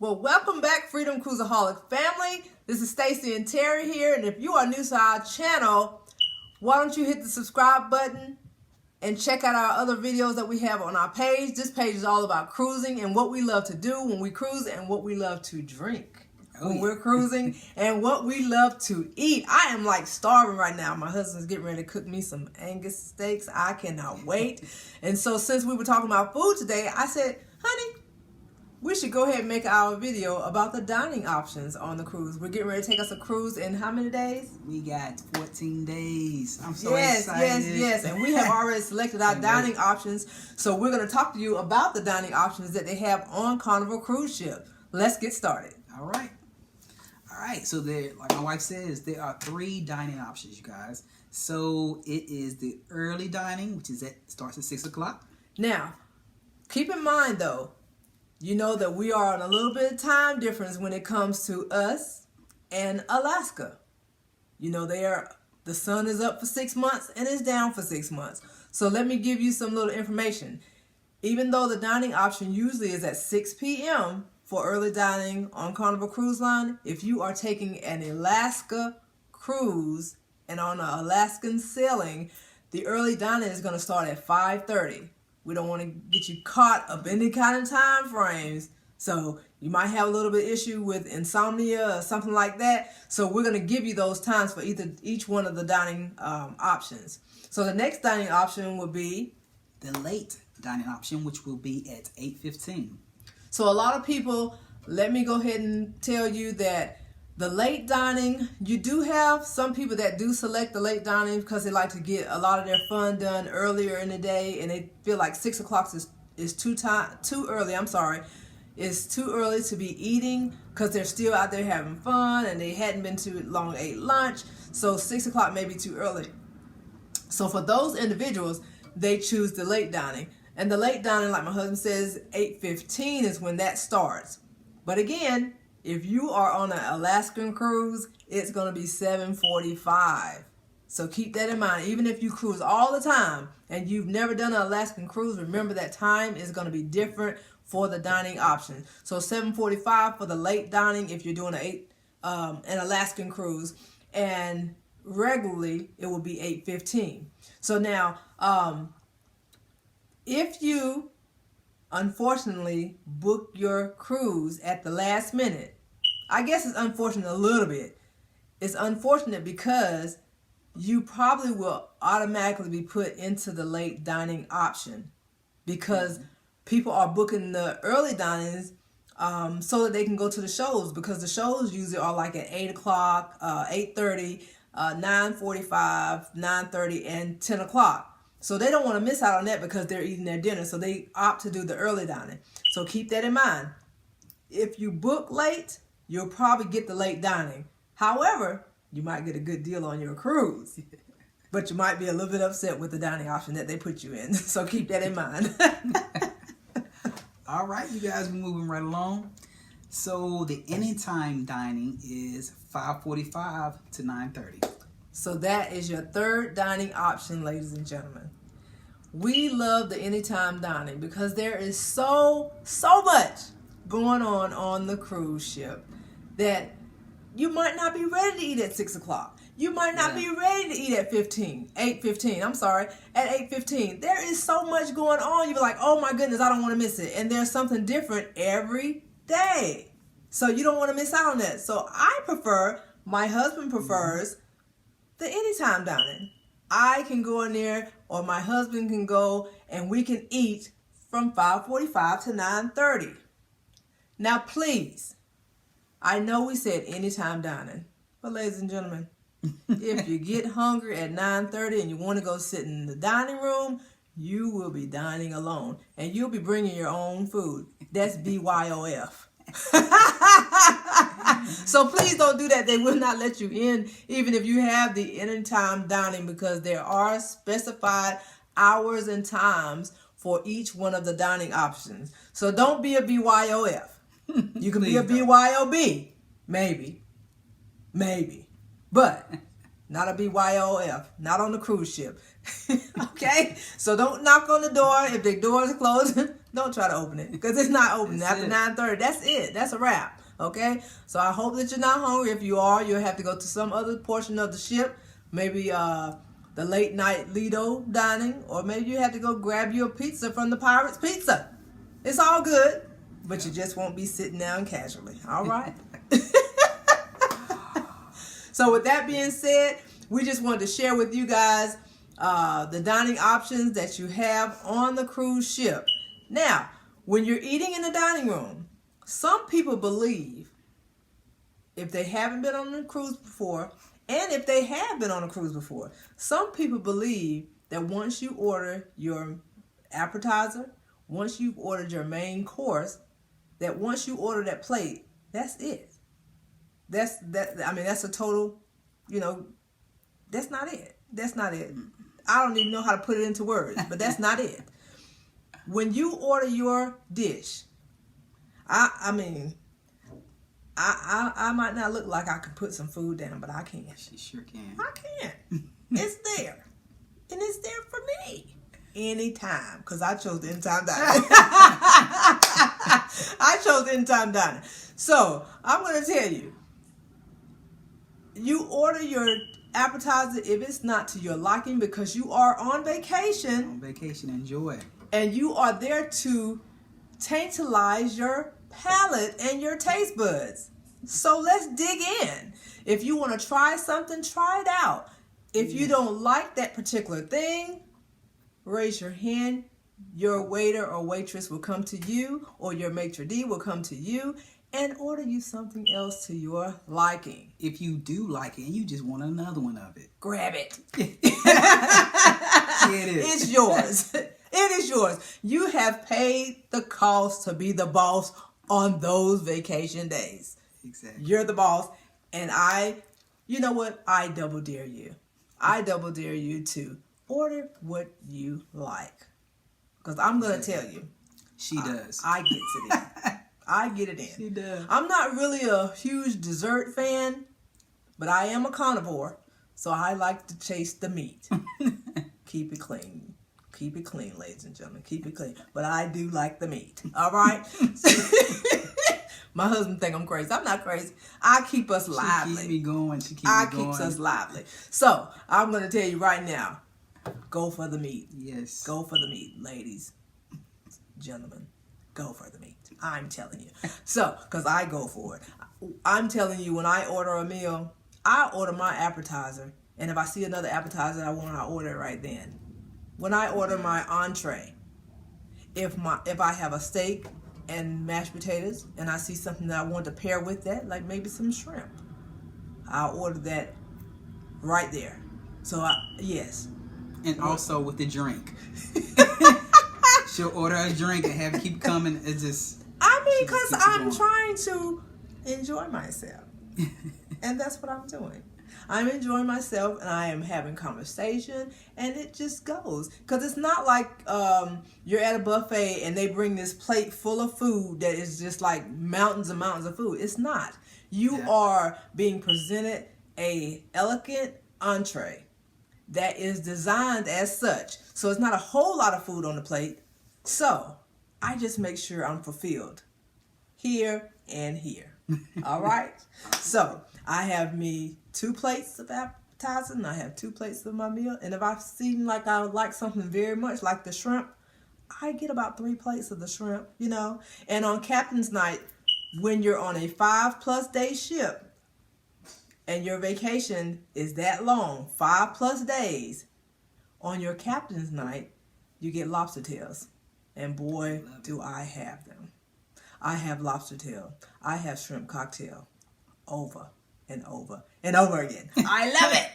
Well, welcome back, Freedom Cruisaholic family. This is StaCe and Terry here, and if you are new to our channel, why don't you hit the subscribe button and check out our other videos that we have on our page. This page is all about cruising and what we love to do when we cruise and what we love to drink when we're cruising and what we love to eat. I am like starving right now. My husband's getting ready to cook me some Angus steaks. I cannot wait. And so since we were talking about food today, I said, honey, we should go ahead and make our video about the dining options on the cruise. We're getting ready to take us a cruise in how many days? We got 14 days. I'm so excited. Yes. And we have already selected our dining options. So we're going to talk to you about the dining options that they have on Carnival Cruise Ship. Let's get started. All right. So there, like my wife says, there are 3 dining options, you guys. So it is the early dining, which starts at 6 o'clock. Now, keep in mind though, you know that we are on a little bit of time difference when it comes to us and Alaska. You know, the sun is up for 6 months and it's down for 6 months. So let me give you some little information. Even though the dining option usually is at 6 p.m. for early dining on Carnival Cruise Line, if you are taking an Alaska cruise and on an Alaskan sailing, the early dining is going to start at 5:30. We don't want to get you caught up in any kind of time frames. So you might have a little bit issue with insomnia or something like that. So we're going to give you those times for each one of the dining options. So the next dining option would be the late dining option, which will be at 8:15. So a lot of people, let me go ahead and tell you that the late dining, you do have some people that do select the late dining because they like to get a lot of their fun done earlier in the day, and they feel like 6 o'clock is too early. It's too early to be eating because they're still out there having fun and they hadn't been too long ate lunch. So 6 o'clock may be too early. So for those individuals, they choose the late dining. And the late dining, like my husband says, 8:15 is when that starts. But again, if you are on an Alaskan cruise, it's going to be 7:45. So keep that in mind. Even if you cruise all the time and you've never done an Alaskan cruise, remember that time is going to be different for the dining option. So 7:45 for the late dining if you're doing an Alaskan cruise, and regularly it will be 8:15. So now, if you unfortunately book your cruise at the last minute, I guess it's unfortunate a little bit. It's unfortunate because you probably will automatically be put into the late dining option because people are booking the early dinings so that they can go to the shows, because the shows usually are like at 8 o'clock, 8:30, 9:45, 9:30, and 10 o'clock. So they don't want to miss out on that because they're eating their dinner. So they opt to do the early dining. So keep that in mind. If you book late, you'll probably get the late dining. However, you might get a good deal on your cruise. But you might be a little bit upset with the dining option that they put you in. So keep that in mind. All right, you guys, we're moving right along. So the anytime dining is 5:45 to 9:30. So that is your third dining option, ladies and gentlemen. We love the anytime dining because there is so much going on the cruise ship that you might not be ready to eat at 6 o'clock. You might not be ready to eat at 8:15. I'm sorry, at 8:15. There is so much going on. You're like, oh my goodness, I don't want to miss it. And there's something different every day. So you don't want to miss out on that. So my husband prefers the anytime dining. I can go in there, or my husband can go, and we can eat from 5:45 to 9:30. Now please, I know we said anytime dining, but ladies and gentlemen, if you get hungry at 9:30 and you want to go sit in the dining room, you will be dining alone, and you'll be bringing your own food. That's BYOF. So please don't do that. They will not let you in even if you have the anytime dining, because there are specified hours and times for each one of the dining options. So don't be a BYOF. You can be a Please don't. BYOB. Maybe. But not a BYOF. Not on the cruise ship. Okay? So don't knock on the door. If the door is closed, don't try to open it. Because it's not open That's after it. 9:30. That's it. That's a wrap. Okay? So I hope that you're not hungry. If you are, you'll have to go to some other portion of the ship. Maybe the late night Lido dining. Or maybe you have to go grab you a pizza from the Pirates Pizza. It's all good. But you just won't be sitting down casually. All right? So with that being said, we just wanted to share with you guys the dining options that you have on the cruise ship. Now, when you're eating in the dining room, some people believe, if they haven't been on a cruise before, and if they have been on a cruise before, some people believe that once you order your appetizer, once you've ordered your main course, that once you order that plate, that's it. That's a total, that's not it. That's not it. I don't even know how to put it into words, but that's not it. When you order your dish, I might not look like I can put some food down, but I can. She sure can. I can. It's there. And it's there for me. Anytime. Because I chose the anytime dining. I chose the anytime dining. So, I'm going to tell you. You order your appetizer if it's not to your liking because you are on vacation. On vacation, enjoy. And you are there to tantalize your palate and your taste buds. So let's dig in. If you want to try something, try it out. If you don't like that particular thing, raise your hand. Your waiter or waitress will come to you, or your maitre d' will come to you and order you something else to your liking. If you do like it and you just want another one of it, Grab it. it is. It's yours. It is yours. You have paid the cost to be the boss on those vacation days. Exactly. You're the boss. And you know what? I double dare you. I double dare you to order what you like. Because I'm going to tell you. She does. I get it in. I get it in. She does. I'm not really a huge dessert fan, but I am a carnivore, so I like to chase the meat. Keep it clean. Keep it clean, ladies and gentlemen. Keep it clean. But I do like the meat. All right? My husband think I'm crazy. I'm not crazy. I keep us lively. She keeps me going. Keeps us lively. So, I'm going to tell you right now, go for the meat. Yes. Go for the meat, ladies, gentlemen. Go for the meat. I'm telling you. So, because I go for it. I'm telling you, when I order a meal, I order my appetizer. And if I see another appetizer I want, I order it right then. When I order my entree, if I have a steak and mashed potatoes, and I see something that I want to pair with that, like maybe some shrimp, I'll order that right there. So, yes. And also with the drink. She'll order a drink and have it keep coming. It's just... Because I'm trying to enjoy myself. And that's what I'm doing. I'm enjoying myself, and I am having conversation, and it just goes. Because it's not like you're at a buffet and they bring this plate full of food that is just like mountains and mountains of food. It's not. You are being presented a elegant entree that is designed as such. So it's not a whole lot of food on the plate. So I just make sure I'm fulfilled here and here. All right? So I have me 2 plates of appetizer, and I have 2 plates of my meal. And if I seem like I would like something very much, like the shrimp, I get about 3 plates of the shrimp, And on Captain's Night, when you're on a 5+ day ship, and your vacation is that long, 5+ days, on your Captain's Night, you get lobster tails. And boy, do I have them. I have lobster tail. I have shrimp cocktail. Over and over and over again. I love it.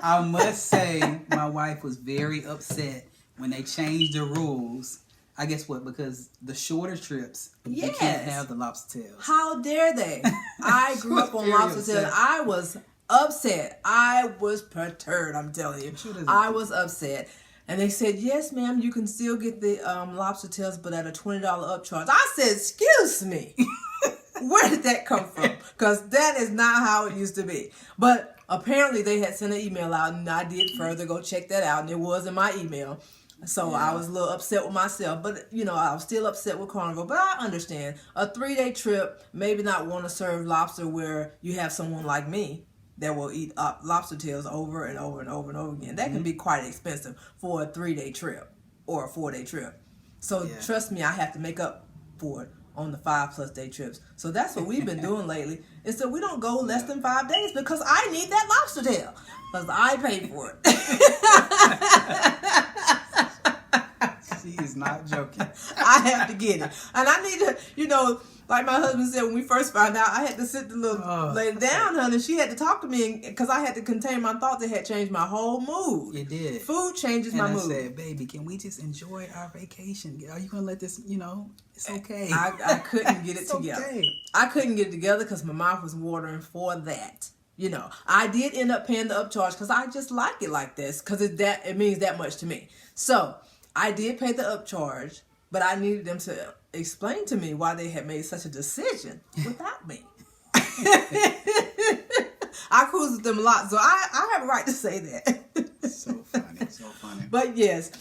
I must say, my wife was very upset when they changed the rules. I guess what? Because the shorter trips, you can't have the lobster tails. How dare they? I grew up on lobster tails. I was upset. I was perturbed, I'm telling you. I was upset. And they said, yes, ma'am, you can still get the lobster tails, but at a $20 upcharge. I said, excuse me. Where did that come from? Because that is not how it used to be. But apparently they had sent an email out, and I did further go check that out, and it was in my email. So I was a little upset with myself, but I was still upset with Carnival. But I understand a 3-day trip, maybe not want to serve lobster where you have someone like me that will eat lobster tails over and over and over and over again. That can be quite expensive for a 3-day trip or a 4-day trip. So trust me, I have to make up for it on the 5+ day trips. So that's what we've been doing lately. Is that we don't go less than 5 days because I need that lobster tail because I paid for it. She is not joking. I have to get it. And I need to, like my husband said when we first found out, I had to sit the little lady down, honey. She had to talk to me because I had to contain my thoughts. It had changed my whole mood. It did. Food changes my mood. And I said, baby, can we just enjoy our vacation? Are you going to let this, it's okay. I couldn't get it It's together. okay. I couldn't get it together because my mouth was watering for that. I did end up paying the upcharge because I just like it like this because it means that much to me. So I did pay the upcharge, but I needed them to explain to me why they had made such a decision without me. I cruise with them a lot, so I have a right to say that. So funny, so funny. But yes,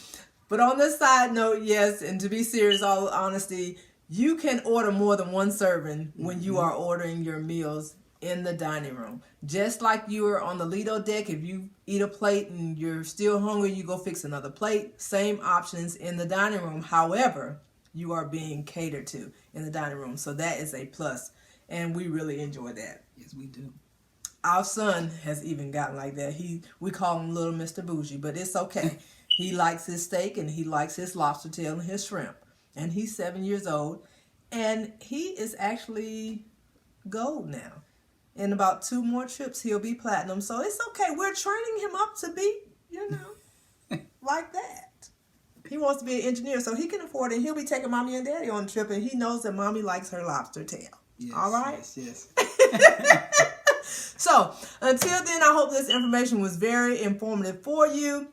but on this side note, yes, and to be serious, all honesty, you can order more than one serving when you are ordering your meals in the dining room. Just like you are on the Lido deck, if you eat a plate and you're still hungry, you go fix another plate. Same options in the dining room. However, you are being catered to in the dining room. So that is a plus. And we really enjoy that. Yes, we do. Our son has even gotten like that. We call him Little Mr. Bougie, but it's okay. He likes his steak and he likes his lobster tail and his shrimp. And he's 7 years old. And he is actually gold now. In about 2 more trips, he'll be platinum. So it's okay. We're training him up to be, like that. He wants to be an engineer, so he can afford it. He'll be taking mommy and daddy on the trip, and he knows that mommy likes her lobster tail. Yes, all right? Yes. So until then, I hope this information was very informative for you.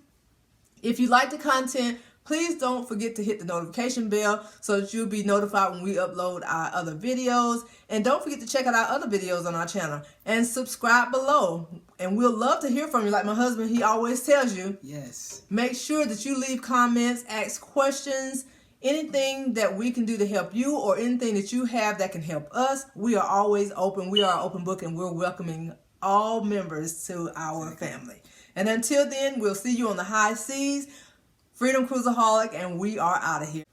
If you like the content, please don't forget to hit the notification bell so that you'll be notified when we upload our other videos. And don't forget to check out our other videos on our channel. And subscribe below. And we'll love to hear from you. Like my husband, he always tells you. Yes. Make sure that you leave comments, ask questions, anything that we can do to help you or anything that you have that can help us. We are always open. We are an open book and we're welcoming all members to our family. And until then, we'll see you on the high seas. Freedom Cruisaholic, and we are out of here.